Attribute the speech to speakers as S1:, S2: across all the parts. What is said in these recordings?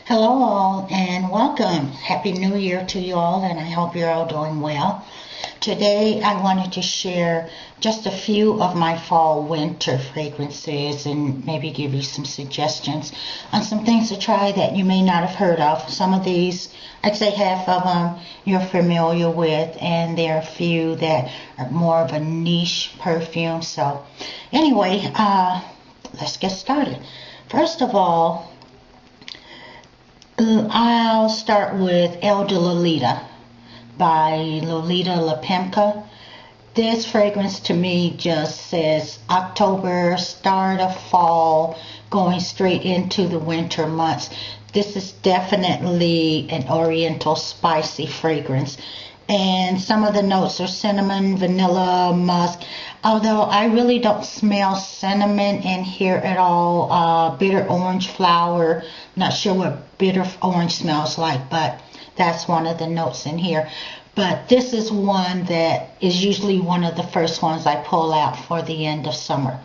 S1: Hello all and welcome. Happy New Year to you all, and I hope you're all doing well. Today I wanted to share just a few of my fall winter fragrances and maybe give you some suggestions on some things to try that you may not have heard of. Some of these, I'd say half of them you're familiar with, and there are a few that are more of a niche perfume. So anyway, let's get started. First of all, I'll start with El de Lolita by Lolita Lepemka. This fragrance to me just says October, start of fall, going straight into the winter months. This is definitely an oriental spicy fragrance. And some of the notes are cinnamon, vanilla, musk. Although I really don't smell cinnamon in here at all. Bitter orange flower. Not sure what bitter orange smells like, but that's one of the notes in here. But this is one that is usually one of the first ones I pull out for the end of summer.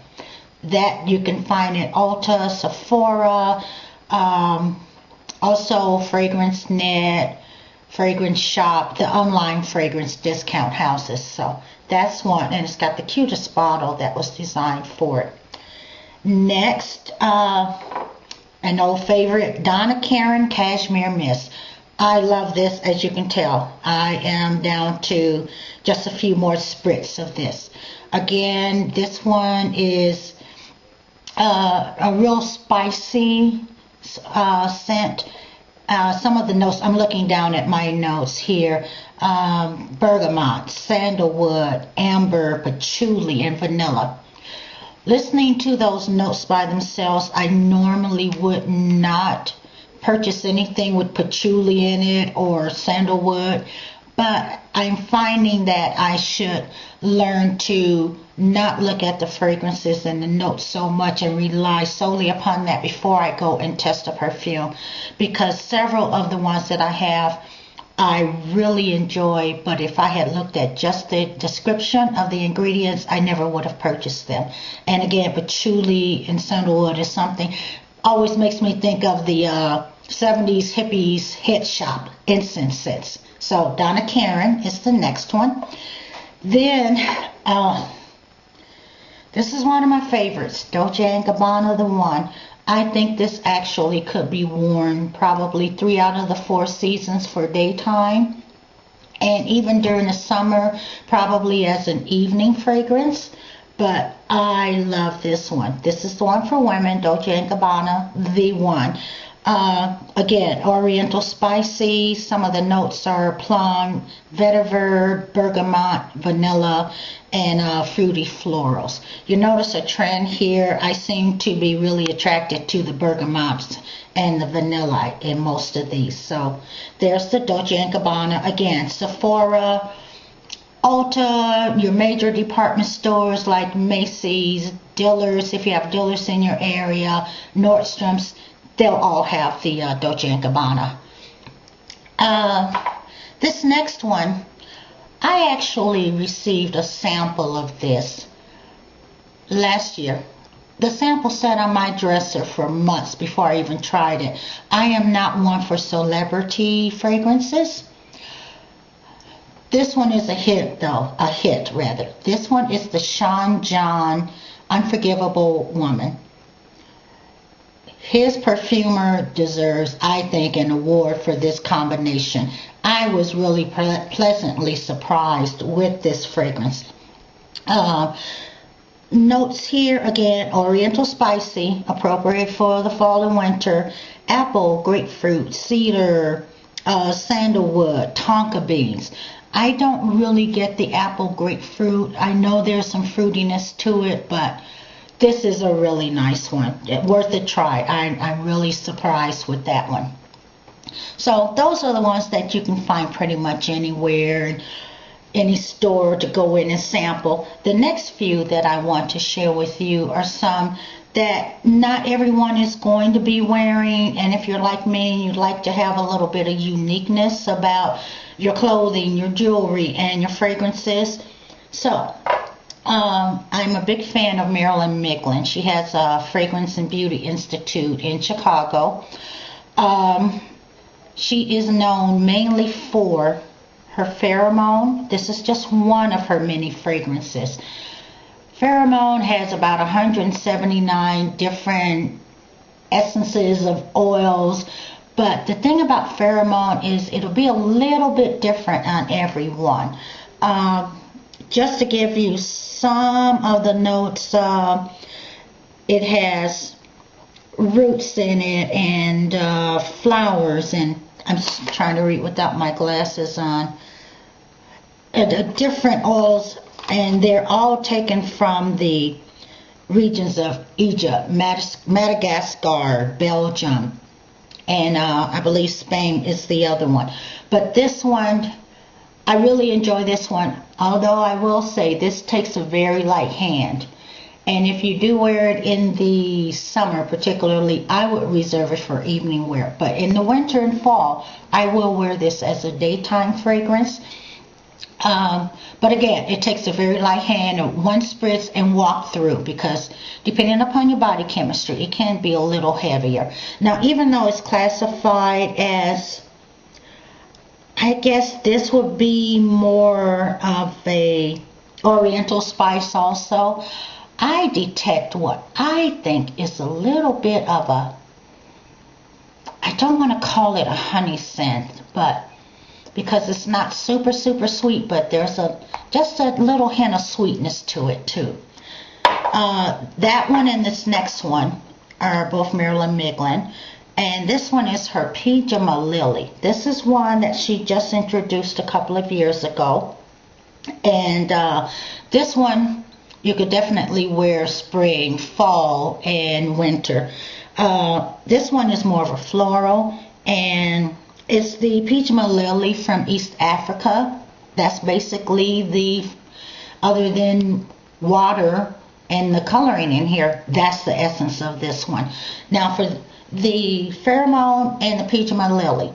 S1: That you can find at Ulta, Sephora, also Fragrance Net, Fragrance Shop, the online fragrance discount houses. So that's one, and it's got the cutest bottle that was designed for it. Next, an old favorite, Donna Cashmere Mist. I love this, as you can tell. I am down to just a few more spritz of this. Again, this one is a real spicy scent. Some of the notes, I'm looking down at my notes here, bergamot, sandalwood, amber, patchouli, and vanilla. Listening to those notes by themselves, I normally would not purchase anything with patchouli in it or sandalwood, but I'm finding that I should learn to not look at the fragrances and the notes so much and rely solely upon that before I go and test a perfume, because several of the ones that I have I really enjoy, but if I had looked at just the description of the ingredients, I never would have purchased them. And again, patchouli and sandalwood is something always makes me think of the 70s hippies head shop incense scents. So Donna Karen is the next one. Then this is one of my favorites, Dolce & Gabbana, the one. I think this actually could be worn probably 3 out of the 4 seasons for daytime, and even during the summer probably as an evening fragrance. But I love this one. This is the one for women, Dolce & Gabbana, the one. Again, oriental spicy. Some of the notes are plum, vetiver, bergamot, vanilla, and fruity florals. You notice a trend here. I seem to be really attracted to the bergamots and the vanilla in most of these. So there's the Dolce & Gabbana. Again, Sephora, Ulta, your major department stores like Macy's, Dillard's, if you have Dillard's in your area, Nordstrom's, they'll all have the Dolce & Gabbana. This next one, I actually received a sample of this last year. The sample sat on my dresser for months before I even tried it. I am not one for celebrity fragrances. This one is a hit though, a hit rather. This one is the Sean John Unforgiveable Woman. His perfumer deserves, I think, an award for this combination. I was really pleasantly surprised with this fragrance. Notes here, again, oriental spicy, appropriate for the fall and winter. Apple, grapefruit, cedar, sandalwood, tonka beans. I don't really get the apple grapefruit. I know there's some fruitiness to it, but this is a really nice one. Worth a try. I'm really surprised with that one. So those are the ones that you can find pretty much anywhere, any store to go in and sample. The next few that I want to share with you are some that not everyone is going to be wearing, and if you're like me and you'd like to have a little bit of uniqueness about your clothing, your jewelry, and your fragrances. So I'm a big fan of Marilyn Miglin. She has a Fragrance and Beauty Institute in Chicago. She is known mainly for her pheromone. This is just one of her many fragrances. Pheromone has about 179 different essences of oils, but the thing about pheromone is it'll be a little bit different on every one. Just to give you some of the notes, it has roots in it and flowers, and I'm just trying to read without my glasses on. Different oils, and they're all taken from the regions of Egypt, Madagascar, Belgium, and I believe Spain is the other one. But this one, I really enjoy this one, although I will say this takes a very light hand. And if you do wear it in the summer particularly, I would reserve it for evening wear. But in the winter and fall, I will wear this as a daytime fragrance. But again, it takes a very light hand, one spritz and walk through, because depending upon your body chemistry, it can be a little heavier. Now, even though it's classified as, I guess this would be more of a oriental spice also, I detect what I think is a little bit of a, I don't want to call it a honey scent, but because it's not super sweet, but there's just a little hint of sweetness to it too. That one and this next one are both Marilyn Miglin, and this one is her Pyjama Lily. This is one that she just introduced a couple of years ago, and this one you could definitely wear spring, fall, and winter. This one is more of a floral, and it's the Pyjama Lily from East Africa. That's basically the, other than water and the coloring in here, that's the essence of this one. Now for the pheromone and the Pyjama Lily,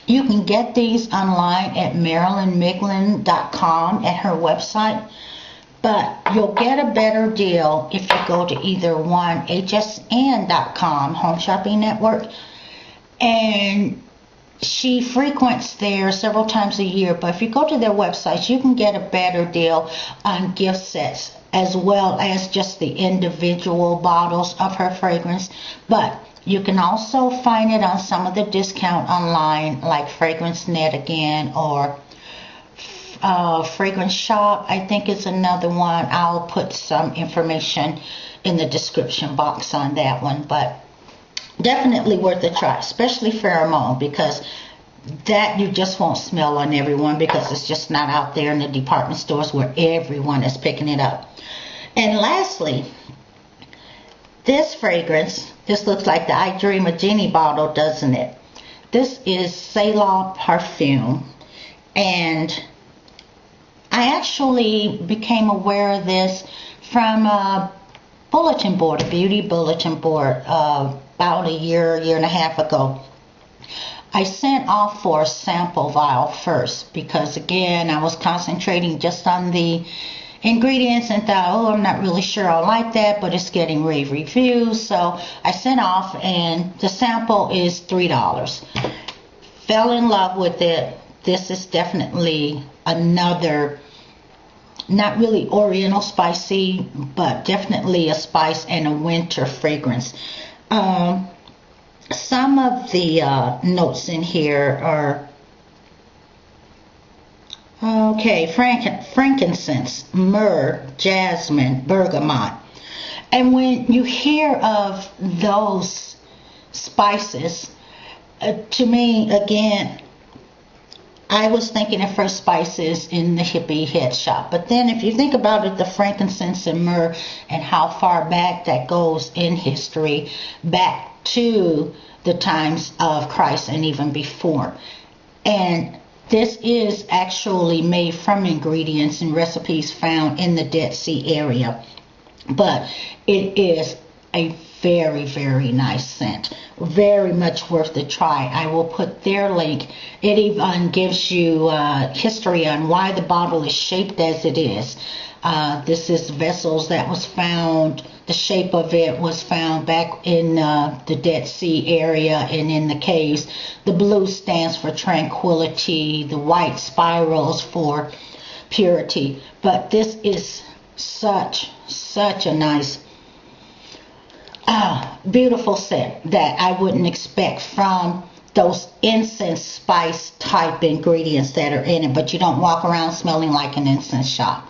S1: you can get these online at marilynmiglin.com at her website. But you'll get a better deal if you go to either one, hsn.com, Home Shopping Network, and she frequents there several times a year. But if you go to their websites, you can get a better deal on gift sets as well as just the individual bottles of her fragrance. But you can also find it on some of the discount online, like Fragrance Net again, or Fragrance Shop, I think is another one. I'll put some information in the description box on that one, but definitely worth a try, especially pheromone, because that you just won't smell on everyone, because it's just not out there in the department stores where everyone is picking it up. And lastly, this fragrance, this looks like the I Dream of Jeannie bottle, doesn't it? This is Selah perfume, and I actually became aware of this from a bulletin board, a beauty bulletin board, about a year and a half ago. I sent off for a sample vial first because, again, I was concentrating just on the ingredients and thought, oh, I'm not really sure I like that, but it's getting rave reviews. So I sent off, and the sample is $3. Fell in love with it. This is definitely another, not really oriental spicy, but definitely a spice and a winter fragrance. Some of the notes in here are, okay, frankincense, myrrh, jasmine, bergamot. And when you hear of those spices, to me, again, I was thinking at first spices in the hippie head shop. But then if you think about it, the frankincense and myrrh and how far back that goes in history, back to the times of Christ and even before. And this is actually made from ingredients and recipes found in the Dead Sea area. But it is a very, very nice scent. Very much worth the try. I will put their link. It even gives you history on why the bottle is shaped as it is. This is vessels that was found the shape of it was found back in the Dead Sea area and in the caves. The blue stands for tranquility. The white spirals for purity. But this is such a nice, beautiful scent that I wouldn't expect from those incense spice type ingredients that are in it, but you don't walk around smelling like an incense shop.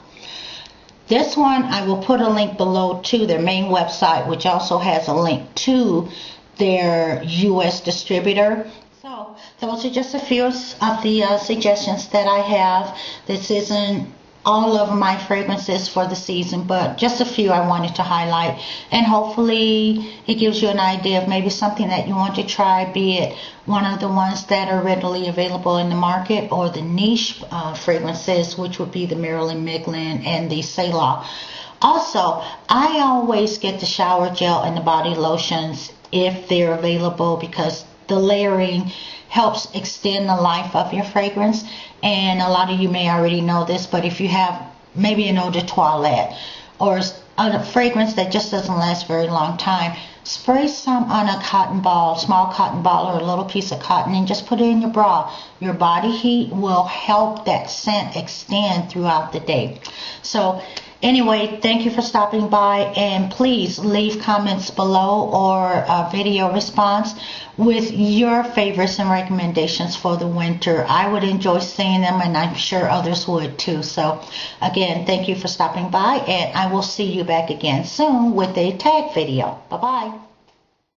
S1: This one, I will put a link below to their main website, which also has a link to their U.S. distributor. So those are just a few of the suggestions that I have. This isn't all of my fragrances for the season, but just a few I wanted to highlight, and hopefully it gives you an idea of maybe something that you want to try, be it one of the ones that are readily available in the market or the niche fragrances, which would be the Marilyn Miglin and the Selah. Also, I always get the shower gel and the body lotions if they're available, because the layering helps extend the life of your fragrance. And a lot of you may already know this, but if you have maybe an eau de toilette or a fragrance that just doesn't last very long time, spray some on a cotton ball, small cotton ball, or a little piece of cotton, and just put it in your bra. Your body heat will help that scent extend throughout the day. So anyway, thank you for stopping by, and please leave comments below or a video response with your favorites and recommendations for the winter. I would enjoy seeing them, and I'm sure others would too. So again, thank you for stopping by, and I will see you back again soon with a tag video. Bye-bye.